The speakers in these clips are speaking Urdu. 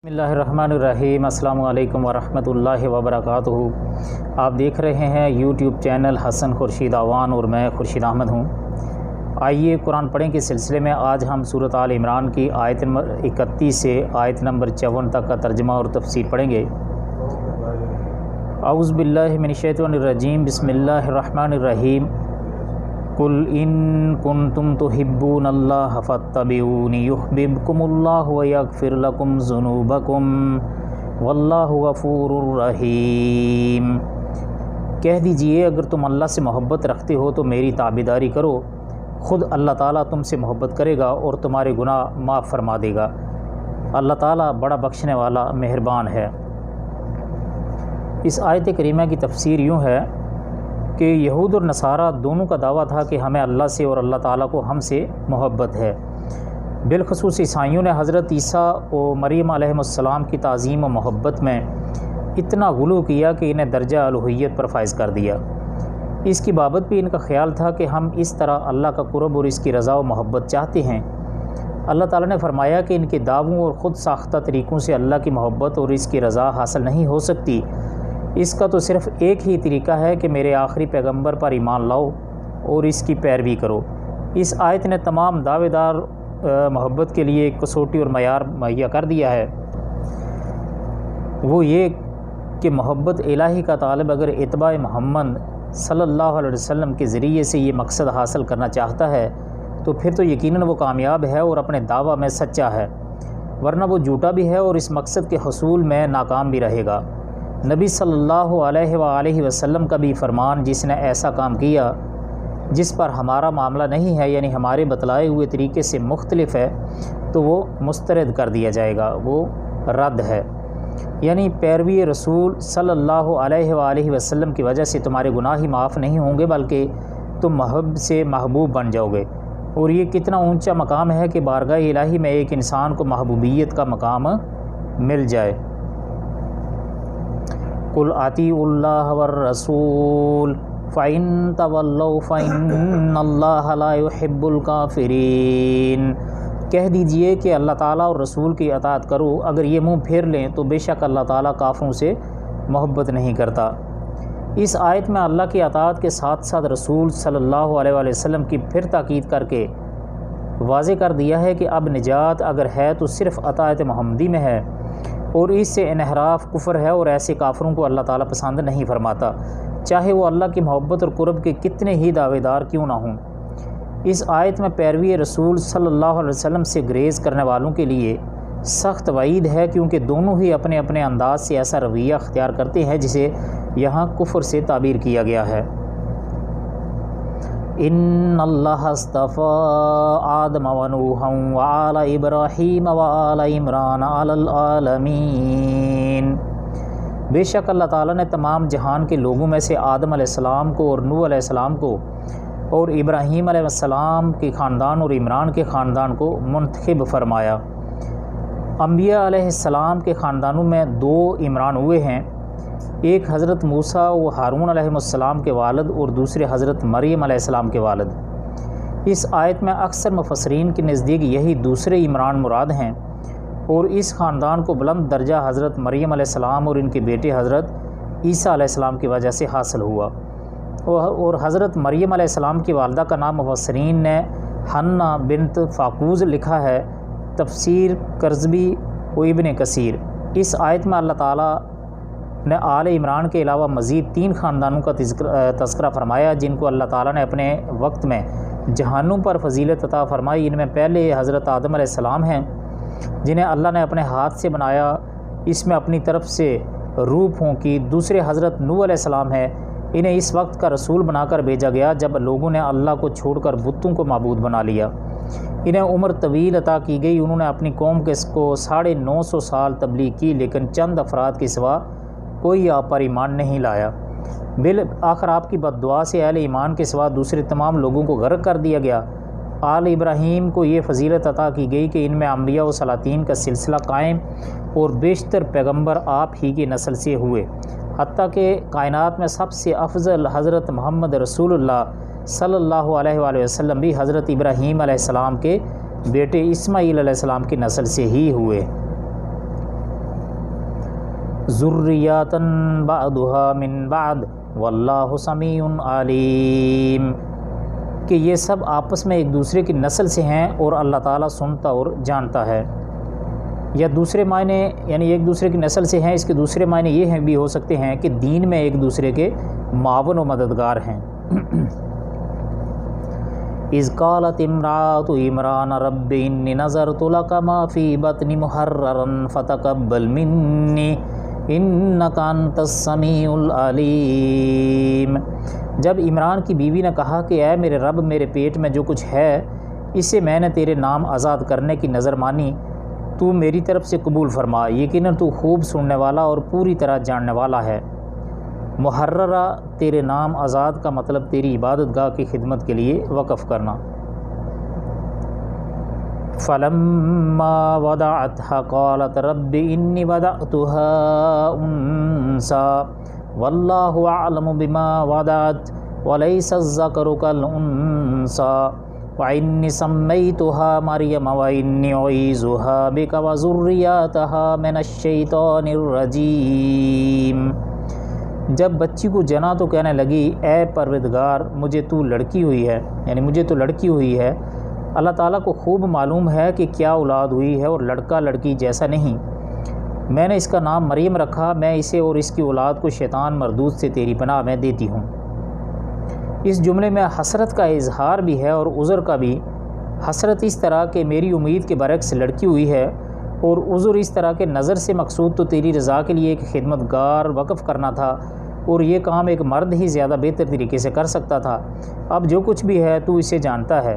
بسم اللہ الرحمن الرحیم۔ السلام علیکم ورحمۃ اللہ وبرکاتہ۔ آپ دیکھ رہے ہیں یوٹیوب چینل حسن خورشید اعوان اور میں خورشید احمد ہوں۔ آئیے قرآن پڑھیں کے سلسلے میں آج ہم سورۃ آل عمران کی آیت نمبر 31 سے آیت نمبر 54 تک کا ترجمہ اور تفسیر پڑھیں گے۔ اعوذ باللہ من الشیطان الرجیم، بسم اللہ الرحمن الرحیم۔ قل ان کنتم تحبون اللہ فاتبعونی یحببکم اللہ ویغفر لکم ذنوبکم واللہ غفور رحیم۔ کہہ دیجئے اگر تم اللہ سے محبت رکھتے ہو تو میری تابعداری کرو، خود اللہ تعالیٰ تم سے محبت کرے گا اور تمہارے گناہ معاف فرما دے گا۔ اللہ تعالیٰ بڑا بخشنے والا مہربان ہے۔ اس آیت کریمہ کی تفسیر یوں ہے کہ یہود اور نصارہ دونوں کا دعویٰ تھا کہ ہمیں اللہ سے اور اللہ تعالیٰ کو ہم سے محبت ہے۔ بالخصوص عیسائیوں نے حضرت عیسیٰ و مریم علیہ السلام کی تعظیم و محبت میں اتنا غلو کیا کہ انہیں درجہ الوہیت پر فائز کر دیا۔ اس کی بابت بھی ان کا خیال تھا کہ ہم اس طرح اللہ کا قرب اور اس کی رضا و محبت چاہتے ہیں۔ اللہ تعالیٰ نے فرمایا کہ ان کے دعووں اور خود ساختہ طریقوں سے اللہ کی محبت اور اس کی رضا حاصل نہیں ہو سکتی۔ اس کا تو صرف ایک ہی طریقہ ہے کہ میرے آخری پیغمبر پر ایمان لاؤ اور اس کی پیروی کرو۔ اس آیت نے تمام دعوے دار محبت کے لیے ایک کسوٹی اور معیار مہیا کر دیا ہے، وہ یہ کہ محبت الہی کا طالب اگر اتباع محمد صلی اللہ علیہ وسلم کے ذریعے سے یہ مقصد حاصل کرنا چاہتا ہے تو پھر تو یقیناً وہ کامیاب ہے اور اپنے دعویٰ میں سچا ہے، ورنہ وہ جھوٹا بھی ہے اور اس مقصد کے حصول میں ناکام بھی رہے گا۔ نبی صلی اللہ علیہ وآلہ وسلم کا بھی فرمان، جس نے ایسا کام کیا جس پر ہمارا معاملہ نہیں ہے، یعنی ہمارے بتلائے ہوئے طریقے سے مختلف ہے، تو وہ مسترد کر دیا جائے گا، وہ رد ہے۔ یعنی پیروی رسول صلی اللہ علیہ وآلہ وسلم کی وجہ سے تمہارے گناہ ہی معاف نہیں ہوں گے بلکہ تم محب سے محبوب بن جاؤ گے۔ اور یہ کتنا اونچا مقام ہے کہ بارگاہ الہی میں ایک انسان کو محبوبیت کا مقام مل جائے۔ قل اطیعوا اللہ والرسول فإن تولوا فإن اللہ لا يحب الکافرین۔ کہہ دیجئے کہ اللہ تعالیٰ اور رسول کی اطاعت کرو، اگر یہ منہ پھیر لیں تو بے شک اللہ تعالیٰ کافروں سے محبت نہیں کرتا۔ اس آیت میں اللہ کی اطاعت کے ساتھ ساتھ رسول صلی اللہ علیہ وآلہ وسلم کی پھر تاکید کر کے واضح کر دیا ہے کہ اب نجات اگر ہے تو صرف اطاعت محمدی میں ہے، اور اس سے انحراف کفر ہے، اور ایسے کافروں کو اللہ تعالیٰ پسند نہیں فرماتا، چاہے وہ اللہ کی محبت اور قرب کے کتنے ہی دعوے دار کیوں نہ ہوں۔ اس آیت میں پیروی رسول صلی اللہ علیہ وسلم سے گریز کرنے والوں کے لیے سخت وعید ہے، کیونکہ دونوں ہی اپنے اپنے انداز سے ایسا رویہ اختیار کرتے ہیں جسے یہاں کفر سے تعبیر کیا گیا ہے۔ ان اللہ اصطفى آدم ونوحا وآل ابراہیم وآل عمران علی العالمین۔ بے شک اللہ تعالیٰ نے تمام جہان کے لوگوں میں سے آدم علیہ السلام کو اور نوح علیہ السلام کو اور ابراہیم علیہ السلام کے خاندان اور عمران کے خاندان کو منتخب فرمایا۔ انبیاء علیہ السلام کے خاندانوں میں دو عمران ہوئے ہیں، ایک حضرت موسیٰ و ہارون علیہ السلام کے والد اور دوسرے حضرت مریم علیہ السلام کے والد۔ اس آیت میں اکثر مفسرین کے نزدیک یہی دوسرے عمران مراد ہیں، اور اس خاندان کو بلند درجہ حضرت مریم علیہ السلام اور ان کے بیٹے حضرت عیسیٰ علیہ السلام کی وجہ سے حاصل ہوا۔ اور حضرت مریم علیہ السلام کی والدہ کا نام مفسرین نے حنہ بنت فاقوز لکھا ہے، تفسیر قرطبی و ابن کثیر۔ اس آیت میں اللہ تعالیٰ نے آل عمران کے علاوہ مزید 3 خاندانوں کا تذکرہ فرمایا جن کو اللہ تعالیٰ نے اپنے وقت میں جہانوں پر فضیلت عطا فرمائی۔ ان میں پہلے حضرت آدم علیہ السلام ہیں جنہیں اللہ نے اپنے ہاتھ سے بنایا، اس میں اپنی طرف سے روح پھونکی۔ دوسرے حضرت نوح علیہ السلام ہیں، انہیں اس وقت کا رسول بنا کر بھیجا گیا جب لوگوں نے اللہ کو چھوڑ کر بتوں کو معبود بنا لیا۔ انہیں عمر طویل عطا کی گئی، انہوں نے اپنی قوم کو 950 سال تبلیغ کی، لیکن چند افراد کے سوا کوئی آپ پر ایمان نہیں لایا۔ بالآخر آپ کی بد دعا سے اہل ایمان کے سوا دوسرے تمام لوگوں کو غرق کر دیا گیا۔ آل ابراہیم کو یہ فضیلت عطا کی گئی کہ ان میں انبیاء و سلاطین کا سلسلہ قائم اور بیشتر پیغمبر آپ ہی کی نسل سے ہوئے، حتیٰ کہ کائنات میں سب سے افضل حضرت محمد رسول اللہ صلی اللہ علیہ وآلہ وسلم بھی حضرت ابراہیم علیہ السلام کے بیٹے اسماعیل علیہ السلام کی نسل سے ہی ہوئے۔ ذریاتن بعضها من بعض واللہ سمیع علیم، کہ یہ سب آپس میں ایک دوسرے کی نسل سے ہیں اور اللہ تعالیٰ سنتا اور جانتا ہے۔ یا دوسرے معنی یعنی ایک دوسرے کی نسل سے ہیں، اس کے دوسرے معنی یہ ہیں بھی ہو سکتے ہیں کہ دین میں ایک دوسرے کے معاون و مددگار ہیں۔ اذ قالت امرأۃ عمران رب انی نذرت لک ما فی بطنی محررا فتقبل منی انک انت السمیع العلیم۔ جب عمران کی بیوی نے کہا کہ اے میرے رب، میرے پیٹ میں جو کچھ ہے اسے میں نے تیرے نام آزاد کرنے کی نظر مانی، تو میری طرف سے قبول فرما، یقیناً تو خوب سننے والا اور پوری طرح جاننے والا ہے۔ محررہ تیرے نام آزاد کا مطلب تیری عبادت گاہ کی خدمت کے لیے وقف کرنا۔ فلما وضعتها قالت رب انی وضعتها انثى واللہ اعلم بما وضعت ولیس الذکر کالانثى وانی سمیتها مریم وانی اعیذها بک وذریتها من الشیطان الرجیم۔ جب بچی کو جنا تو کہنے لگی اے پروردگار مجھے تو لڑکی ہوئی ہے، یعنی مجھے تو لڑکی ہوئی ہے، اللہ تعالیٰ کو خوب معلوم ہے کہ کیا اولاد ہوئی ہے اور لڑکا لڑکی جیسا نہیں۔ میں نے اس کا نام مریم رکھا، میں اسے اور اس کی اولاد کو شیطان مردود سے تیری پناہ میں دیتی ہوں۔ اس جملے میں حسرت کا اظہار بھی ہے اور عذر کا بھی۔ حسرت اس طرح کہ میری امید کے برعکس لڑکی ہوئی ہے، اور عذر اس طرح کہ نظر سے مقصود تو تیری رضا کے لیے ایک خدمت گار وقف کرنا تھا، اور یہ کام ایک مرد ہی زیادہ بہتر طریقے سے کر سکتا تھا۔ اب جو کچھ بھی ہے تو اسے جانتا ہے۔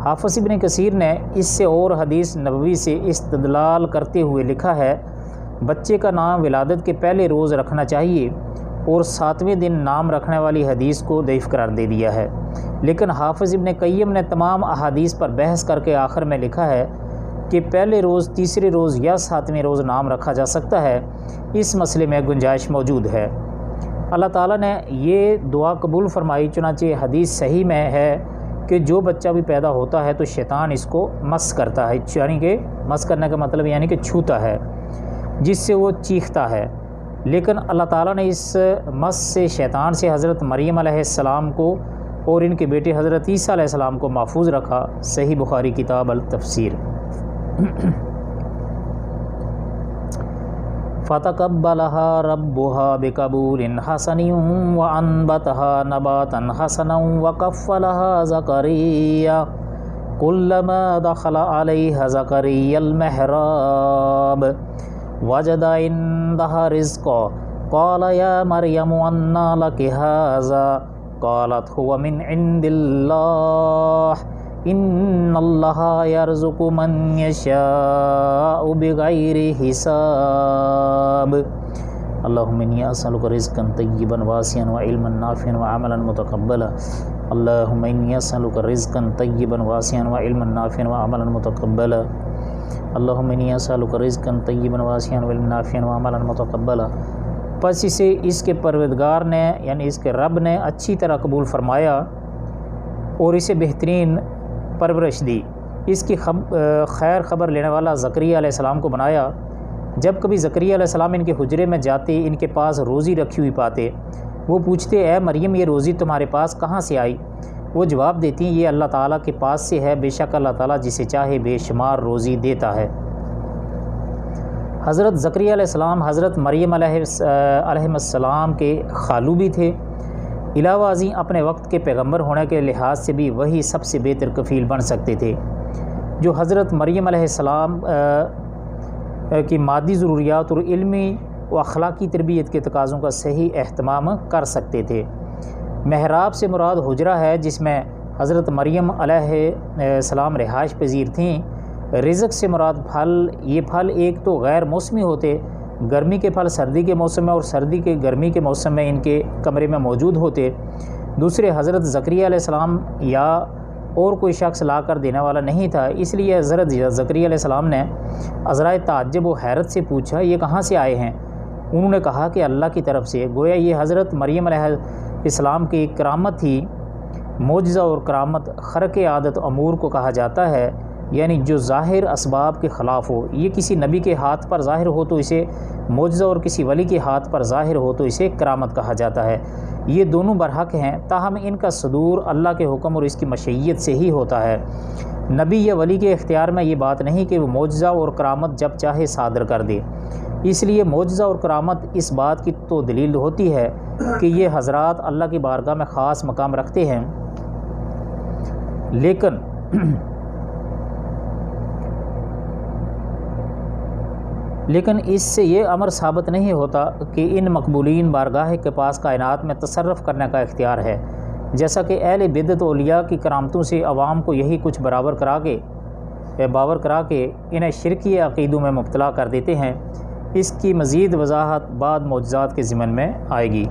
حافظ ابن کثیر نے اس سے اور حدیث نبوی سے استدلال کرتے ہوئے لکھا ہے، بچے کا نام ولادت کے پہلے روز رکھنا چاہیے، اور 7ویں دن نام رکھنے والی حدیث کو ضعیف قرار دے دیا ہے۔ لیکن حافظ ابن قیم نے تمام احادیث پر بحث کر کے آخر میں لکھا ہے کہ پہلے روز، تیسرے روز یا 7ویں روز نام رکھا جا سکتا ہے، اس مسئلے میں گنجائش موجود ہے۔ اللہ تعالیٰ نے یہ دعا قبول فرمائی، چنانچہ حدیث صحیح میں ہے کہ جو بچہ بھی پیدا ہوتا ہے تو شیطان اس کو مس کرتا ہے، یعنی کہ مس کرنے کا مطلب یعنی کہ چھوتا ہے، جس سے وہ چیختا ہے۔ لیکن اللہ تعالیٰ نے اس مس سے، شیطان سے حضرت مریم علیہ السلام کو اور ان کے بیٹے حضرت عیسیٰ علیہ السلام کو محفوظ رکھا۔ صحیح بخاری کتاب التفسیر۔ فَتَقَبَّلَهَا رَبُّهَا بِقَبُولٍ حَسَنٍ وَأَنبَتَهَا نَبَاتًا حَسَنًا وَكَفَّلَهَا زَكَرِيَّا كُلَّمَا دَخَلَ عَلَيْهَا زَكَرِيَّا الْمِحْرَابَ وَجَدَ عِندَهَا رِزْقًا قَالَ يَا مَرْيَمُ أَنَّىٰ لَكِ هَٰذَا قَالَتْ هُوَ مِنْ عِندِ اللَّهِ ان اللہ یرزق من یشاء بغیر حساب۔ اللہم انی اسألک رزقا طیبا واسعا وعلما نافعا وعملا متقبلا۔ اللہم انی اسألک رزقا طیبا واسعا وعلما نافعا وعملا متقبلا۔ اللہم انی اسألک رزقا طیبا واسعا وعلما نافعا وعملا متقبلا۔ پس اسے اس کے پروردگار نے یعنی اس کے رب نے اچھی طرح قبول فرمایا اور اسے بہترین پرورش دی۔ اس کی خیر خبر لینے والا زکریا علیہ السلام کو بنایا۔ جب کبھی زکریا علیہ السلام ان کے حجرے میں جاتے، ان کے پاس روزی رکھی ہوئی پاتے، وہ پوچھتے اے مریم یہ روزی تمہارے پاس کہاں سے آئی؟ وہ جواب دیتی یہ اللہ تعالیٰ کے پاس سے ہے، بے شک اللہ تعالیٰ جسے چاہے بے شمار روزی دیتا ہے۔ حضرت زکریا علیہ السلام حضرت مریم علیہ السلام کے خالو بھی تھے۔ علاوہ ازیں اپنے وقت کے پیغمبر ہونے کے لحاظ سے بھی وہی سب سے بہتر کفیل بن سکتے تھے، جو حضرت مریم علیہ السلام کی مادی ضروریات اور علمی و اخلاقی تربیت کے تقاضوں کا صحیح اہتمام کر سکتے تھے۔ محراب سے مراد حجرہ ہے جس میں حضرت مریم علیہ السلام رہائش پذیر تھیں۔ رزق سے مراد پھل، یہ پھل ایک تو غیر موسمی ہوتے، گرمی کے پھل سردی کے موسم میں اور سردی کے گرمی کے موسم میں ان کے کمرے میں موجود ہوتے، دوسرے حضرت زکریا علیہ السلام یا اور کوئی شخص لا کر دینے والا نہیں تھا، اس لیے حضرت زکریا علیہ السلام نے عذرائے تعجب و حیرت سے پوچھا یہ کہاں سے آئے ہیں؟ انہوں نے کہا کہ اللہ کی طرف سے۔ گویا یہ حضرت مریم علیہ السلام کی کرامت تھی۔ معجزہ اور کرامت خرق عادت امور کو کہا جاتا ہے۔ یعنی جو ظاہر اسباب کے خلاف ہو. یہ کسی نبی کے ہاتھ پر ظاہر ہو تو اسے معجزہ اور کسی ولی کے ہاتھ پر ظاہر ہو تو اسے کرامت کہا جاتا ہے. یہ دونوں برحق ہیں، تاہم ان کا صدور اللہ کے حکم اور اس کی مشیت سے ہی ہوتا ہے. نبی یا ولی کے اختیار میں یہ بات نہیں کہ وہ معجزہ اور کرامت جب چاہے صادر کر دے. اس لیے معجزہ اور کرامت اس بات کی تو دلیل ہوتی ہے کہ یہ حضرات اللہ کی بارگاہ میں خاص مقام رکھتے ہیں، لیکن اس سے یہ امر ثابت نہیں ہوتا کہ ان مقبولین بارگاہ کے پاس کائنات میں تصرف کرنے کا اختیار ہے، جیسا کہ اہل بدعت اولیاء کی کرامتوں سے عوام کو یہی کچھ باور کرا کے انہیں شرکی عقیدوں میں مبتلا کر دیتے ہیں. اس کی مزید وضاحت بعد معجزات کے ضمن میں آئے گی.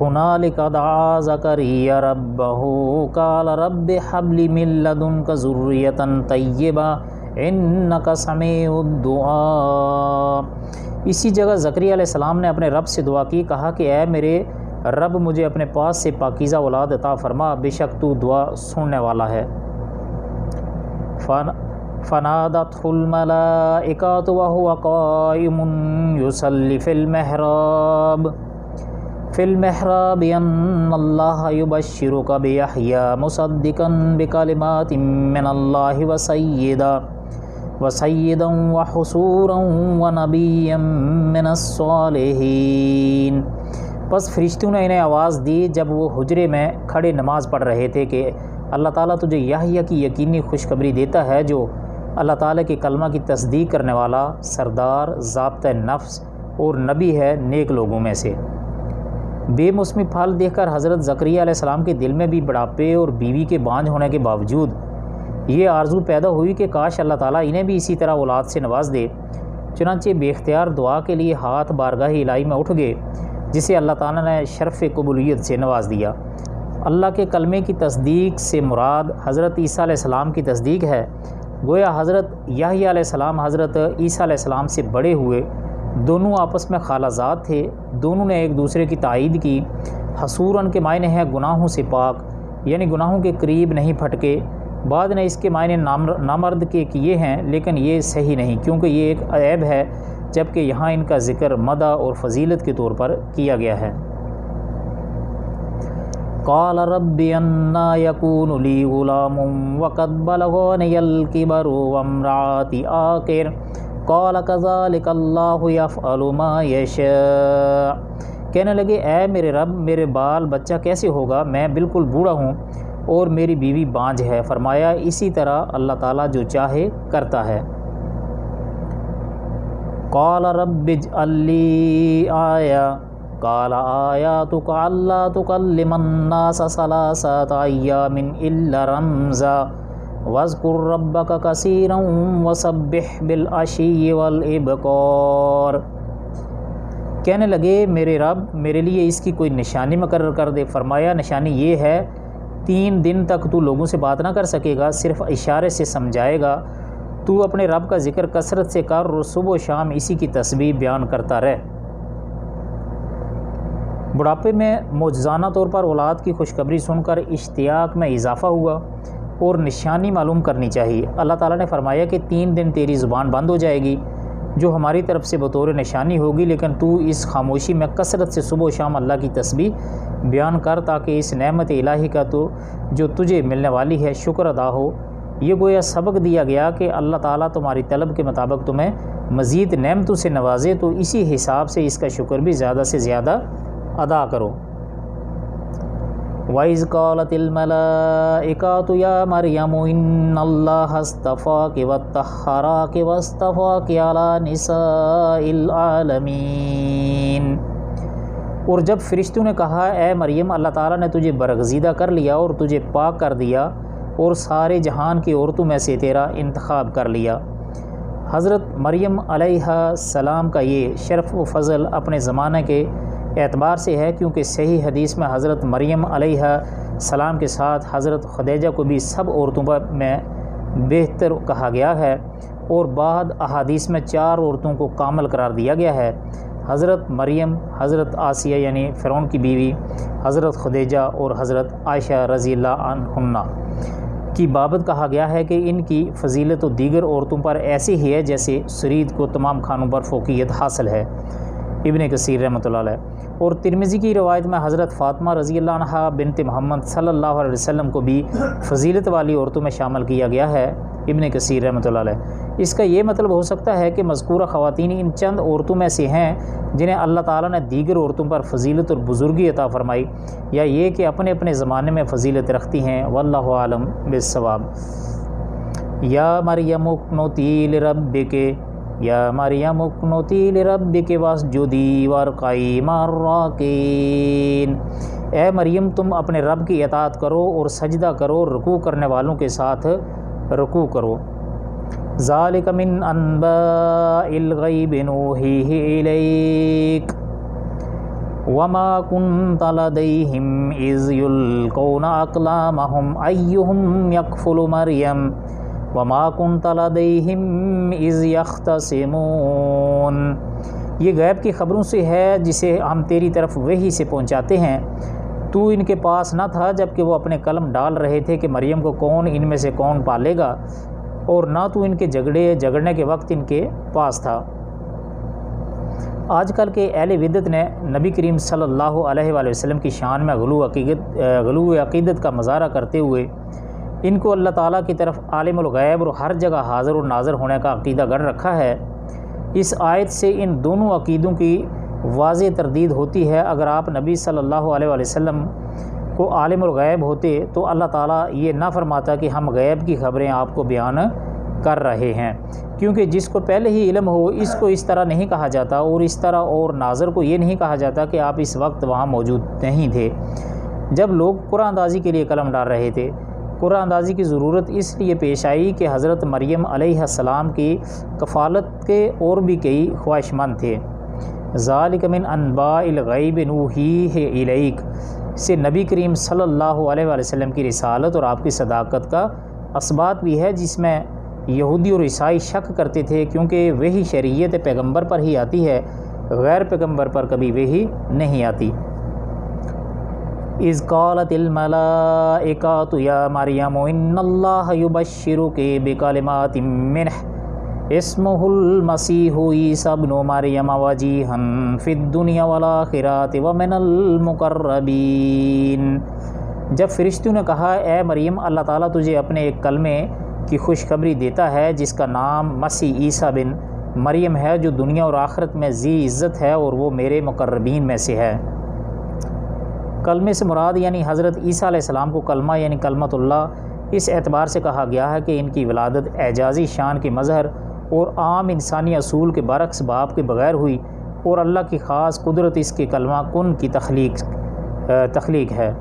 ہنالک دعا زکریا ربہ قال رب ھب لی من لدنک ذریۃ طیبہ انک سمیع الدعاء. اسی جگہ زکریا علیہ السلام نے اپنے رب سے دعا کی، کہا کہ اے میرے رب مجھے اپنے پاس سے پاکیزہ اولاد عطا فرما، بے شک تو دعا سننے والا ہے. فنادته الملائکۃ وهو قائم یصلی فی المحراب ان اللہ یبشرک بیحییٰ مصدقا بکلمات من اللہ وسیدا وحصورا ونبیا من الصالحین. پس فرشتوں نے انہیں آواز دی جب وہ حجرے میں کھڑے نماز پڑھ رہے تھے کہ اللہ تعالیٰ تجھے یحییٰ کی یقینی خوشخبری دیتا ہے جو اللہ تعالیٰ کے کلمہ کی تصدیق کرنے والا، سردار، ضابطہ نفس اور نبی ہے نیک لوگوں میں سے. بے موسمی پھل دیکھ کر حضرت زکریا علیہ السلام کے دل میں بھی بڑھاپے اور بیوی کے بانجھ ہونے کے باوجود یہ آرزو پیدا ہوئی کہ کاش اللہ تعالیٰ انہیں بھی اسی طرح اولاد سے نواز دے. چنانچہ بے اختیار دعا کے لیے ہاتھ بارگاہ الہی میں اٹھ گئے، جسے اللہ تعالیٰ نے شرف قبولیت سے نواز دیا. اللہ کے کلمے کی تصدیق سے مراد حضرت عیسیٰ علیہ السلام کی تصدیق ہے. گویا حضرت یحییٰ علیہ السلام حضرت عیسیٰ علیہ السلام سے بڑے ہوئے، دونوں آپس میں خالہ زاد تھے، دونوں نے ایک دوسرے کی تائید کی. حصوراً کے معنی ہے گناہوں سے پاک، یعنی گناہوں کے قریب نہیں پھٹکے. بعد نے اس کے معنی نامرد کے کیے ہیں، لیکن یہ صحیح نہیں کیونکہ یہ ایک عیب ہے، جبکہ یہاں ان کا ذکر مدح اور فضیلت کے طور پر کیا گیا ہے. قال رب انا یکون لی غلام وقد بلغنی الکبر وامرأتی عاقر قال کذالک اللہ یفعل ما یشاء. کہنے لگے اے میرے رب میرے بال بچہ کیسے ہوگا، میں بالکل بوڑھا ہوں اور میری بیوی بانجھ ہے. فرمایا اسی طرح اللہ تعالیٰ جو چاہے کرتا ہے. قال رب اجعل لی آیہ قال آیاتک الا تکلم الناس ثلاثة ایام الا رمزا واذکر ربک کثیرا وسبح بالعشی والابکار. کہنے لگے میرے رب میرے لیے اس کی کوئی نشانی مقرر کر دے. فرمایا نشانی یہ ہے 3 دن تک تو لوگوں سے بات نہ کر سکے گا، صرف اشارے سے سمجھائے گا. تو اپنے رب کا ذکر کثرت سے کر اور صبح و شام اسی کی تسبیح بیان کرتا رہ. بڑھاپے میں معجزانہ طور پر اولاد کی خوشخبری سن کر اشتیاق میں اضافہ ہوا اور نشانی معلوم کرنی چاہیے. اللہ تعالیٰ نے فرمایا کہ 3 دن تیری زبان بند ہو جائے گی جو ہماری طرف سے بطور نشانی ہوگی، لیکن تو اس خاموشی میں کثرت سے صبح و شام اللہ کی تسبیح بیان کر تاکہ اس نعمت الہی کا تو جو تجھے ملنے والی ہے شکر ادا ہو. یہ گویا سبق دیا گیا کہ اللہ تعالیٰ تمہاری طلب کے مطابق تمہیں مزید نعمتوں سے نوازے تو اسی حساب سے اس کا شکر بھی زیادہ سے زیادہ ادا کرو. وَإِذْ قَالَتِ الْمَلَائِكَةُ يَا مَرْيَمُ إِنَّ اللَّهَ اصْطَفَاكِ وَطَّهَّرَكِ وَاصْطَفَاكِ عَلَى نِسَاءِ الْعَالَمِينَ. اور جب فرشتوں نے کہا اے مریم اللہ تعالیٰ نے تجھے برگزیدہ کر لیا اور تجھے پاک کر دیا اور سارے جہان کی عورتوں میں سے تیرا انتخاب کر لیا. حضرت مریم علیہ السلام کا یہ شرف و فضل اپنے زمانے کے اعتبار سے ہے کیونکہ صحیح حدیث میں حضرت مریم علیہ السلام کے ساتھ حضرت خدیجہ کو بھی سب عورتوں میں بہتر کہا گیا ہے اور بعد احادیث میں 4 عورتوں کو کامل قرار دیا گیا ہے. حضرت مریم، حضرت آسیہ یعنی فرعون کی بیوی، حضرت خدیجہ اور حضرت عائشہ رضی اللہ عنہن. کی بابت کہا گیا ہے کہ ان کی فضیلت و دیگر عورتوں پر ایسی ہی ہے جیسے سرید کو تمام کھانوں پر فوقیت حاصل ہے۔ ابن کثیر رحمۃ اللہ علیہ۔ اور ترمذی کی روایت میں حضرت فاطمہ رضی اللہ عنہا بنت محمد صلی اللہ علیہ وسلم کو بھی فضیلت والی عورتوں میں شامل کیا گیا ہے۔ ابن کثیر رحمۃ اللہ علیہ۔ اس کا یہ مطلب ہو سکتا ہے کہ مذکورہ خواتین ان چند عورتوں میں سے ہیں جنہیں اللہ تعالیٰ نے دیگر عورتوں پر فضیلت اور بزرگی عطا فرمائی، یا یہ کہ اپنے اپنے زمانے میں فضیلت رکھتی ہیں۔ واللہ عالم بالصواب۔ یا مریم اقنتی لربک، یا مریم اقنتی لربک واسجدی وارکعی مع الراکعین۔ اے مریم تم اپنے رب کی اطاعت کرو اور سجدہ کرو، رکوع کرنے والوں کے ساتھ رکوع کرو۔ ذالک من انباء الغیب نوحیہ الیک وما کنت لدیہم اذ یلقون اقلامہم ایہم یکفل مریم وما کنت لدیہم اذ یختصمون۔ یہ غیب کی خبروں سے ہے جسے ہم تیری طرف وحی سے پہنچاتے ہیں۔ تو ان کے پاس نہ تھا جب کہ وہ اپنے قلم ڈال رہے تھے کہ مریم کو کون ان میں سے کون پالے گا، اور نہ تو ان کے جھگڑنے کے وقت ان کے پاس تھا۔ آج کل کے اہل بدعت نے نبی کریم صلی اللہ علیہ وآلہ وسلم کی شان میں غلو عقیدت کا مظاہرہ کرتے ہوئے ان کو اللہ تعالیٰ کی طرف عالم الغیب اور ہر جگہ حاضر و ناظر ہونے کا عقیدہ گڑھ رکھا ہے۔ اس آیت سے ان دونوں عقیدوں کی واضح تردید ہوتی ہے۔ اگر آپ نبی صلی اللہ علیہ وآلہ وسلم کو عالم الغیب ہوتے تو اللہ تعالیٰ یہ نہ فرماتا کہ ہم غیب کی خبریں آپ کو بیان کر رہے ہیں، کیونکہ جس کو پہلے ہی علم ہو اس کو اس طرح نہیں کہا جاتا، اور اس طرح اور ناظر کو یہ نہیں کہا جاتا کہ آپ اس وقت وہاں موجود نہیں تھے جب لوگ قرآن اندازی کے لیے قلم ڈال رہے تھے۔ قرآن اندازی کی ضرورت اس لیے پیش آئی کہ حضرت مریم علیہ السلام کی کفالت کے اور بھی کئی خواہش مند تھے۔ ذالک من انباء الغیب نوحیہ الیک سے نبی کریم صلی اللہ علیہ وآلہ وسلم کی رسالت اور آپ کی صداقت کا اثبات بھی ہے، جس میں یہودی اور عیسائی شک کرتے تھے، کیونکہ وہی شریعت پیغمبر پر ہی آتی ہے، غیر پیغمبر پر کبھی وہی نہیں آتی۔ اذ قالت الملائکۃ یا مریم ان اللہ یبشرک بکلمات منہ اسمہ المسیح عیسی ابن مریم وجیہا فی الدنیا والآخرۃ ومن المقربین۔ جب فرشتوں نے کہا اے مریم اللہ تعالیٰ تجھے اپنے ایک کلمے کی خوشخبری دیتا ہے جس کا نام مسیح عیسیٰ بن مریم ہے، جو دنیا اور آخرت میں ذی عزت ہے اور وہ میرے مقربین میں سے ہے۔ کلمے سے مراد یعنی حضرت عیسیٰ علیہ السلام کو کلمہ یعنی کلمۃ اللہ اس اعتبار سے کہا گیا ہے کہ ان کی ولادت اعجازی شان کی مظہر اور عام انسانی اصول کے برعکس باپ کے بغیر ہوئی، اور اللہ کی خاص قدرت اس کے کلمہ کن کی تخلیق ہے۔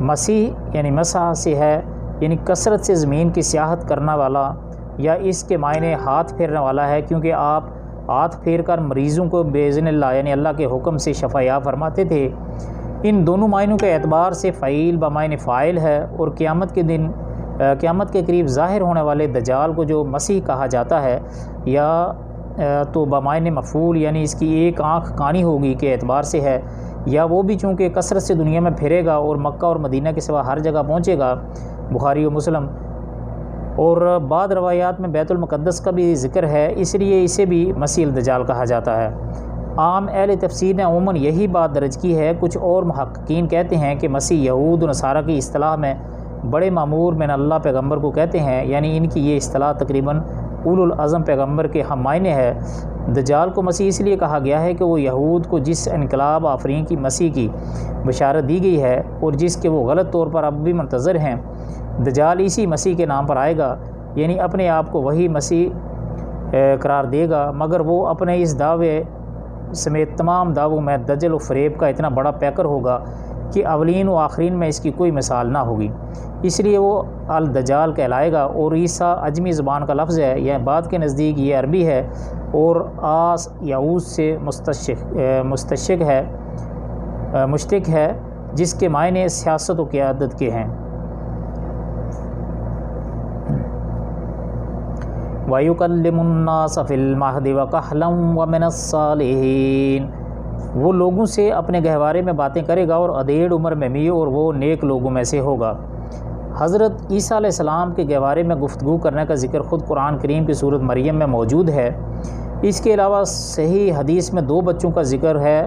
مسیح یعنی مسح سے ہے، یعنی کثرت سے زمین کی سیاحت کرنا والا، یا اس کے معنی ہاتھ پھیرنے والا ہے، کیونکہ آپ ہاتھ پھیر کر مریضوں کو باذن اللہ یعنی اللہ کے حکم سے شفا یاب فرماتے تھے۔ ان دونوں معنوں کے اعتبار سے فعیل بمعنی فاعل ہے، اور قیامت کے قریب ظاہر ہونے والے دجال کو جو مسیح کہا جاتا ہے، یا تو بمعنی مفعول یعنی اس کی ایک آنکھ کانی ہوگی کے اعتبار سے ہے، یا وہ بھی چونکہ کثرت سے دنیا میں پھرے گا اور مکہ اور مدینہ کے سوا ہر جگہ پہنچے گا، بخاری و مسلم، اور بعض روایات میں بیت المقدس کا بھی ذکر ہے، اس لیے اسے بھی مسیح الدجال کہا جاتا ہے۔ عام اہل تفسیر نے عموماً یہی بات درج کی ہے۔ کچھ اور محققین کہتے ہیں کہ مسیح یہود و نصارہ کی اصطلاح میں بڑے مامور من اللہ پیغمبر کو کہتے ہیں، یعنی ان کی یہ اصطلاح تقریباً اولو العزم پیغمبر کے ہم معنی ہے۔ دجال کو مسیح اس لیے کہا گیا ہے کہ وہ یہود کو جس انقلاب آفرین کی مسیح کی بشارت دی گئی ہے اور جس کے وہ غلط طور پر اب بھی منتظر ہیں، دجال اسی مسیح کے نام پر آئے گا، یعنی اپنے آپ کو وہی مسیح قرار دے گا، مگر وہ اپنے اس دعوے سمیت تمام دعووں میں دجل و فریب کا اتنا بڑا پیکر ہوگا کہ اولین و آخرین میں اس کی کوئی مثال نہ ہوگی، اس لیے وہ الدجال کہلائے گا۔ اور عیسیٰ عجمی زبان کا لفظ ہے، یہ بعد کے نزدیک یہ عربی ہے اور آس یا اوس سے مشتق ہے، جس کے معنی سیاست و قیادت کے ہیں۔ وَيُكَلِّمُ النَّاسَ فِي الْمَهْدِ وَكَهْلًا وَمِنَ الصَّالِحِينَ، وہ لوگوں سے اپنے گہوارے میں باتیں کرے گا اور ادھیڑ عمر میں بھی، اور وہ نیک لوگوں میں سے ہوگا۔ حضرت عیسیٰ علیہ السلام کے بارے میں گفتگو کرنے کا ذکر خود قرآن کریم کی سورۃ مریم میں موجود ہے۔ اس کے علاوہ صحیح حدیث میں 2 بچوں کا ذکر ہے،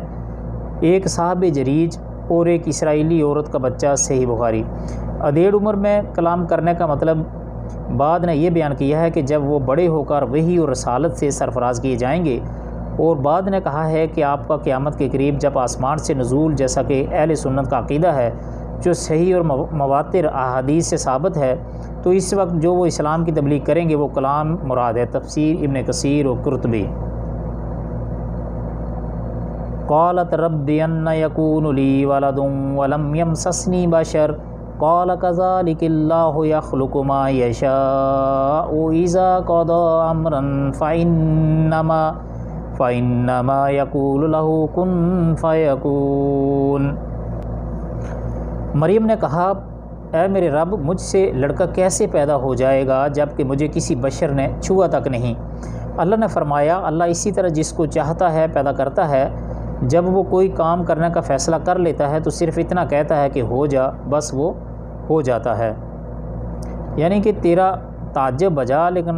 ایک صاحب جریج اور ایک اسرائیلی عورت کا بچہ، صحیح بخاری۔ ادھیڑ عمر میں کلام کرنے کا مطلب بعد نے یہ بیان کیا ہے کہ جب وہ بڑے ہو کر وحی اور رسالت سے سرفراز کیے جائیں گے، اور بعد نے کہا ہے کہ آپ کا قیامت کے قریب جب آسمان سے نزول، جیسا کہ اہل سنت کا عقیدہ ہے جو صحیح اور متواتر احادیث سے ثابت ہے، تو اس وقت جو وہ اسلام کی تبلیغ کریں گے وہ کلام مراد ہے۔ تفسیر ابن کثیر و قرطبی۔ قالت رب ان یکون لی ولد ولم یمسسنی بشر قال كذلك الله يخلق ما يشاء اذا قضى امرا فانما يقول له كن فيكون۔ مریم نے کہا، اے میرے رب، مجھ سے لڑکا کیسے پیدا ہو جائے گا جب کہ مجھے کسی بشر نے چھوا تک نہیں؟ اللہ نے فرمایا، اللہ اسی طرح جس کو چاہتا ہے پیدا کرتا ہے۔ جب وہ کوئی کام کرنے کا فیصلہ کر لیتا ہے تو صرف اتنا کہتا ہے کہ ہو جا، بس وہ ہو جاتا ہے۔ یعنی کہ تیرا تعجب بجا، لیکن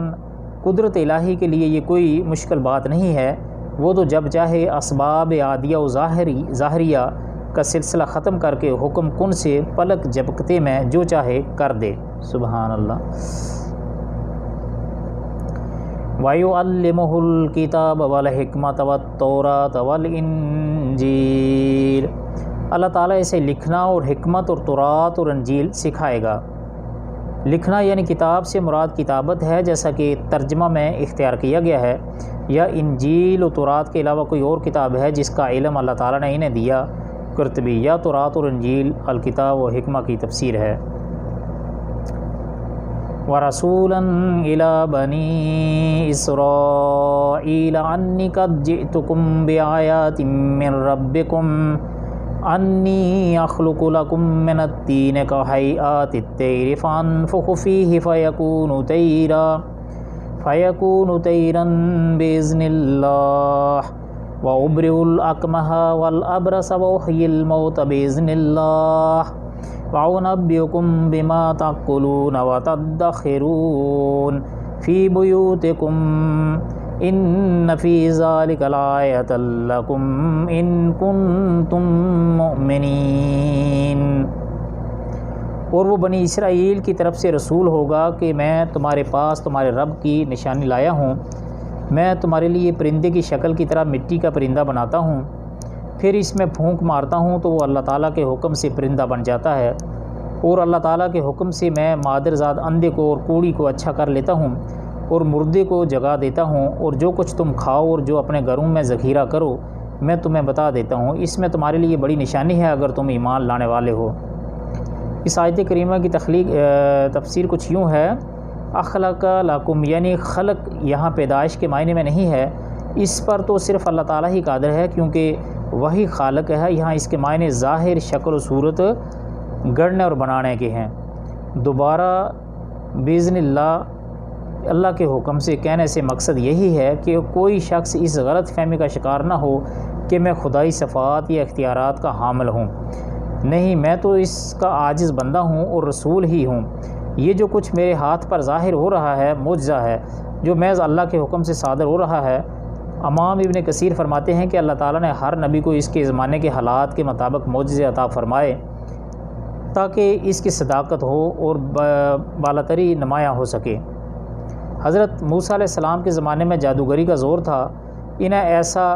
قدرت الہی کے لیے یہ کوئی مشکل بات نہیں ہے۔ وہ تو جب چاہے اسباب عادیہ و ظاہریہ کا سلسلہ ختم کر کے حکم کن سے پلک جھپکتے میں جو چاہے کر دے۔ سبحان اللہ۔ وَيُعَلِّمُهُ الْكِتَابَ وَالْحِكْمَةَ وَالتَّوْرَاةَ وَالْإِنْجِيلَ، اللہ تعالیٰ اسے لکھنا اور حکمت اور تورات اور انجیل سکھائے گا۔ لکھنا یعنی کتاب سے مراد کتابت ہے، جیسا کہ ترجمہ میں اختیار کیا گیا ہے، یا انجیل و تورات کے علاوہ کوئی اور کتاب ہے جس کا علم اللہ تعالیٰ نے انہیں دیا۔ قرطبی۔ یا تورات اور انجیل الکتاب و حکمہ کی تفسیر ہے۔ وَرَسُولًا إِلَى بَنِي إِسْرَائِيلَ أَنِّي قَدْ جِئْتُكُمْ بِآيَاتٍ مِّن رَّبِّكُمْ أَنِّي أَخْلُقُ لَكُم مِّنَ الطِّينِ كَهَيْئَاتِ الطَّيْرِ فَأَنفُخُ فِيهِ فَيَكُونُ طَيْرًا بِإِذْنِ اللَّهِ وَأُبْرِئُ الْأَكْمَحَ وَالْأَبْرَصَ وَأُحْيِي الْمَوْتَ بِإِذْنِ اللَّهِ وَأُنَبِّئُكُم بِمَا تَأْكُلُونَ وَتَدَّخِرُونَ فِي بُيُوتِكُمْ إِنَّ فِي ذَلِكَ لَآيَةً لَكُمْ إِن كُنتُم مُّؤْمِنِينَ۔ اور وہ بنی اسرائیل کی طرف سے رسول ہوگا کہ میں تمہارے پاس تمہارے رب کی نشانی لایا ہوں۔ میں تمہارے لیے پرندے کی شکل کی طرح مٹی کا پرندہ بناتا ہوں، پھر اس میں پھونک مارتا ہوں تو وہ اللہ تعالیٰ کے حکم سے پرندہ بن جاتا ہے، اور اللہ تعالیٰ کے حکم سے میں مادرزاد اندھے کو اور کوڑی کو اچھا کر لیتا ہوں اور مردے کو جگا دیتا ہوں، اور جو کچھ تم کھاؤ اور جو اپنے گھروں میں ذخیرہ کرو میں تمہیں بتا دیتا ہوں۔ اس میں تمہارے لیے بڑی نشانی ہے اگر تم ایمان لانے والے ہو۔ اس آیت کریمہ کی تفسیر کچھ یوں ہے، اخلق لکم یعنی خلق یہاں پیدائش کے معنی میں نہیں ہے، اس پر تو صرف اللہ تعالیٰ ہی قادر ہے کیونکہ وہی خالق ہے۔ یہاں اس کے معنی ظاہر، شکل و صورت گڑھنے اور بنانے کے ہیں۔ دوبارہ باذن اللہ، اللہ کے حکم سے کہنے سے مقصد یہی ہے کہ کوئی شخص اس غلط فہمی کا شکار نہ ہو کہ میں خدائی صفات یا اختیارات کا حامل ہوں۔ نہیں، میں تو اس کا عاجز بندہ ہوں اور رسول ہی ہوں۔ یہ جو کچھ میرے ہاتھ پر ظاہر ہو رہا ہے معجزہ ہے جو محض اللہ کے حکم سے صادر ہو رہا ہے۔ امام ابن کثیر فرماتے ہیں کہ اللہ تعالیٰ نے ہر نبی کو اس کے زمانے کے حالات کے مطابق معجزے عطا فرمائے تاکہ اس کی صداقت ہو اور بالاتری نمایاں ہو سکے۔ حضرت موسیٰ علیہ السلام کے زمانے میں جادوگری کا زور تھا، انہیں ایسا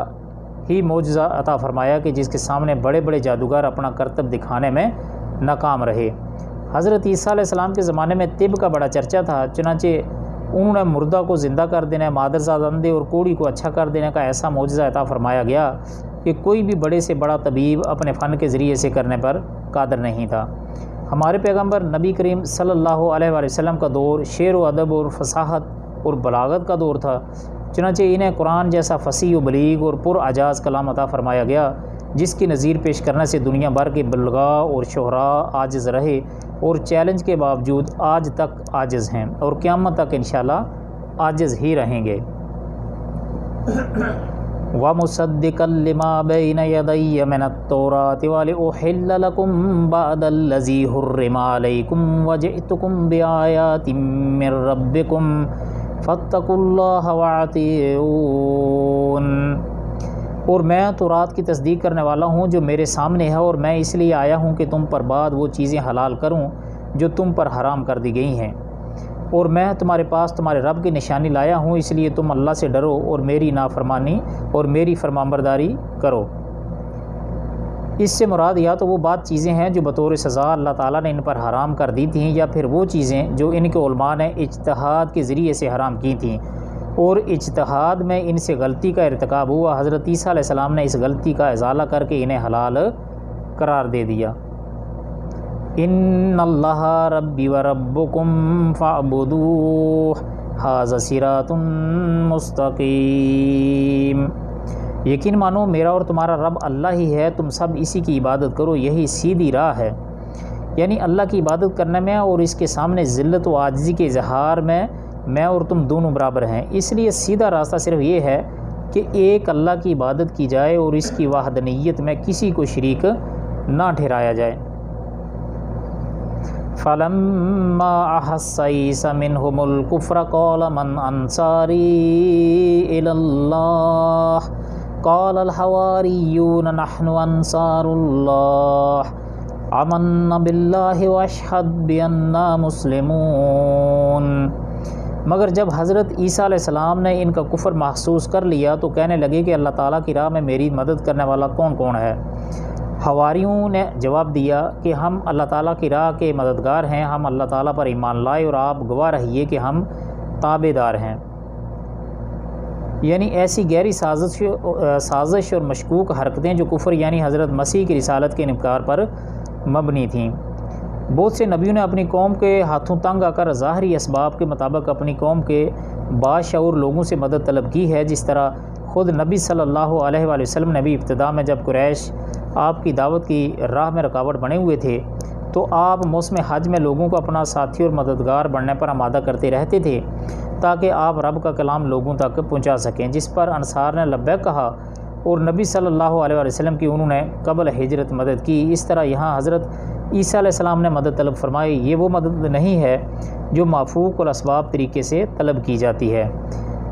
ہی معجزہ عطا فرمایا کہ جس کے سامنے بڑے بڑے جادوگر اپنا کرتب دکھانے میں ناکام رہے۔ حضرت عیسیٰ علیہ السلام کے زمانے میں طب کا بڑا چرچا تھا، چنانچہ انہوں نے مردہ کو زندہ کر دینے، مادرزاد اندھے اور کوڑی کو اچھا کر دینے کا ایسا معجزہ عطا فرمایا گیا کہ کوئی بھی بڑے سے بڑا طبیب اپنے فن کے ذریعے سے کرنے پر قادر نہیں تھا۔ ہمارے پیغمبر نبی کریم صلی اللہ علیہ وآلہ وسلم کا دور شعر و ادب اور فصاحت اور بلاغت کا دور تھا، چنانچہ انہیں قرآن جیسا فصیح و بلیغ اور پر اعجاز کلام عطا فرمایا گیا جس کی نظیر پیش کرنے سے دنیا بھر کے بلغاء اور شعراء عاجز رہے اور چیلنج کے باوجود آج تک عاجز ہیں اور قیامت تک انشاءاللہ عاجز ہی رہیں گے۔ وَمُصَدِّقًا لِمَا بَيْنَ يَدَيَّ مِنَ التَّوْرَاةِ وَلِأُحِلَّ لَكُم بَعْضَ الَّذِي حُرِّمَ عَلَيْكُمْ وَجِئْتُكُم بِآيَاتٍ مِّن رَّبِّكُمْ فَاتَّقُوا اللَّهَ وَأَطِیعُونِ۔ اور میں تورات کی تصدیق کرنے والا ہوں جو میرے سامنے ہے، اور میں اس لیے آیا ہوں کہ تم پر بعد وہ چیزیں حلال کروں جو تم پر حرام کر دی گئی ہیں، اور میں تمہارے پاس تمہارے رب کی نشانی لایا ہوں، اس لیے تم اللہ سے ڈرو اور میری نافرمانی اور میری فرمانبرداری کرو۔ اس سے مراد یا تو وہ بعض چیزیں ہیں جو بطور سزا اللہ تعالیٰ نے ان پر حرام کر دی تھیں، یا پھر وہ چیزیں جو ان کے علماء نے اجتہاد کے ذریعے سے حرام کی تھیں اور اجتہاد میں ان سے غلطی کا ارتکاب ہوا۔ حضرت عیسیٰ علیہ السلام نے اس غلطی کا ازالہ کر کے انہیں حلال قرار دے دیا۔ ان اللہ ربی و ربکم فاعبدوہ ھذا صراط مستقیم۔ یقین مانو میرا اور تمہارا رب اللہ ہی ہے، تم سب اسی کی عبادت کرو، یہی سیدھی راہ ہے۔ یعنی اللہ کی عبادت کرنے میں اور اس کے سامنے ذلت و عاجزی کے اظہار میں اور تم دونوں برابر ہیں۔ اس لیے سیدھا راستہ صرف یہ ہے کہ ایک اللہ کی عبادت کی جائے اور اس کی وحدانیت میں کسی کو شریک نہ ٹھہرایا جائے۔ فَلَمَّا أَحَسَّ عِیسیٰ مِنْهُمُ الْكُفْرَ قَالَ مَنْ أَنصَارِي إِلَى اللَّهِ قَالَ الْحَوَارِيُّونَ نَحْنُ أَنصَارُ اللَّهِ آمَنَّا بِاللَّهِ وَاشْهَدْ بِأَنَّا مُسْلِمُونَ۔ مگر جب حضرت عیسیٰ علیہ السلام نے ان کا کفر محسوس کر لیا تو کہنے لگے کہ اللہ تعالیٰ کی راہ میں میری مدد کرنے والا کون کون ہے؟ حواریوں نے جواب دیا کہ ہم اللہ تعالیٰ کی راہ کے مددگار ہیں، ہم اللہ تعالیٰ پر ایمان لائے اور آپ گواہ رہیے کہ ہم تابع دار ہیں۔ یعنی ایسی گہری سازش اور مشکوک حرکتیں جو کفر یعنی حضرت مسیح کی رسالت کے انکار پر مبنی تھیں۔ بہت سے نبیوں نے اپنی قوم کے ہاتھوں تنگ آ کر ظاہری اسباب کے مطابق اپنی قوم کے باشعور لوگوں سے مدد طلب کی ہے، جس طرح خود نبی صلی اللہ علیہ وآلہ وسلم نے بھی ابتدا میں جب قریش آپ کی دعوت کی راہ میں رکاوٹ بنے ہوئے تھے تو آپ موسم حج میں لوگوں کو اپنا ساتھی اور مددگار بننے پر آمادہ کرتے رہتے تھے تاکہ آپ رب کا کلام لوگوں تک پہنچا سکیں، جس پر انصار نے لبیک کہا اور نبی صلی اللہ علیہ وآلہ وسلم کی انہوں نے قبل ہجرت مدد کی۔ اس طرح یہاں حضرت عیسیٰ علیہ السلام نے مدد طلب فرمائی، یہ وہ مدد نہیں ہے جو مافوق الاسباب طریقے سے طلب کی جاتی ہے،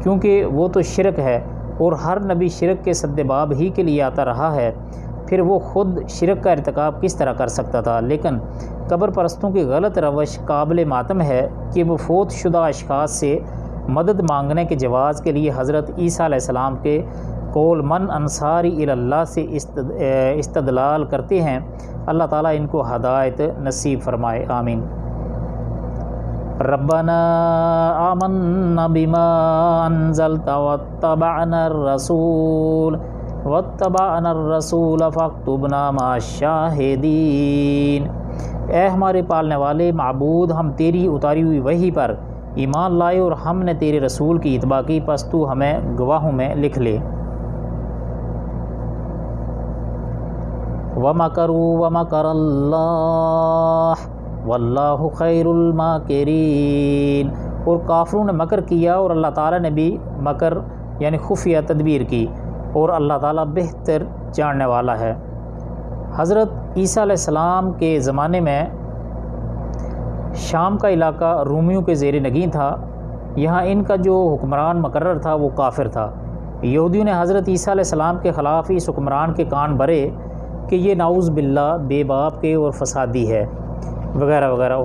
کیونکہ وہ تو شرک ہے اور ہر نبی شرک کے سدباب ہی کے لیے آتا رہا ہے، پھر وہ خود شرک کا ارتکاب کس طرح کر سکتا تھا؟ لیکن قبر پرستوں کی غلط روش قابل ماتم ہے کہ وہ فوت شدہ اشخاص سے مدد مانگنے کے جواز کے لیے حضرت عیسیٰ علیہ السلام کے قول من انصاری الی اللہ سے استدلال کرتے ہیں۔ اللہ تعالیٰ ان کو ہدایت نصیب فرمائے، آمین۔ ربنا آمنا بما انزلت واتبعنا الرسول فاکتبنا مع الشاہدین۔ اے ہمارے پالنے والے معبود، ہم تیری اتاری ہوئی وحی پر ایمان لائے اور ہم نے تیرے رسول کی اتباع کی، پس تو ہمیں گواہوں میں لکھ لے۔ وَمَكَرُوا وَمَكَرَ اللَّهُ وَاللَّهُ خَيْرُ الْمَاكِرِينَ۔ اور کافروں نے مکر کیا اور اللہ تعالیٰ نے بھی مکر یعنی خفیہ تدبیر کی، اور اللہ تعالیٰ بہتر جاننے والا ہے۔ حضرت عیسیٰ علیہ السلام کے زمانے میں شام کا علاقہ رومیوں کے زیر نگین تھا، یہاں ان کا جو حکمران مقرر تھا وہ کافر تھا۔ یہودیوں نے حضرت عیسیٰ علیہ السلام کے خلاف اس حکمران کے کان بھرے کہ یہ نعوذ باللہ بے باپ کے اور فسادی ہے وغیرہ وغیرہ۔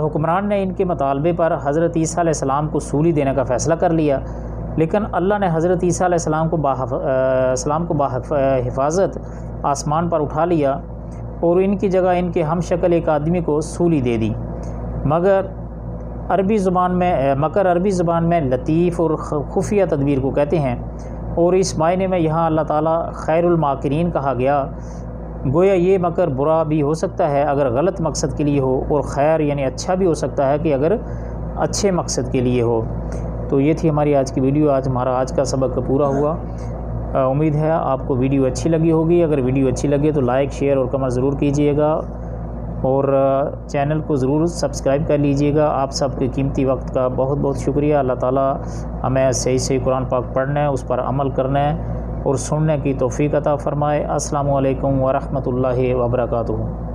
حکمران نے ان کے مطالبے پر حضرت عیسیٰ علیہ السلام کو سولی دینے کا فیصلہ کر لیا، لیکن اللہ نے حضرت عیسیٰ علیہ السلام کو بحفاظت آسمان پر اٹھا لیا اور ان کی جگہ ان کے ہم شکل ایک آدمی کو سولی دے دی۔ مکر عربی زبان میں لطیف اور خفیہ تدبیر کو کہتے ہیں، اور اس معنی میں یہاں اللہ تعالیٰ خیر الماکرین کہا گیا، گویا یہ مکر برا بھی ہو سکتا ہے اگر غلط مقصد کے لیے ہو، اور خیر یعنی اچھا بھی ہو سکتا ہے کہ اگر اچھے مقصد کے لیے ہو۔ تو یہ تھی ہماری آج کی ویڈیو، ہمارا آج کا سبق پورا ہوا۔ امید ہے آپ کو ویڈیو اچھی لگی ہوگی۔ اگر ویڈیو اچھی لگے تو لائک، شیئر اور کمنٹ ضرور کیجیے گا۔ اور چینل کو ضرور سبسکرائب کر لیجئے گا۔ آپ سب کے قیمتی وقت کا بہت بہت شکریہ۔ اللہ تعالیٰ ہمیں صحیح قرآن پاک پڑھنا ہے، اس پر عمل کرنا ہے اور سننے کی توفیق عطا فرمائے۔ السلام علیکم ورحمۃ اللہ وبرکاتہ۔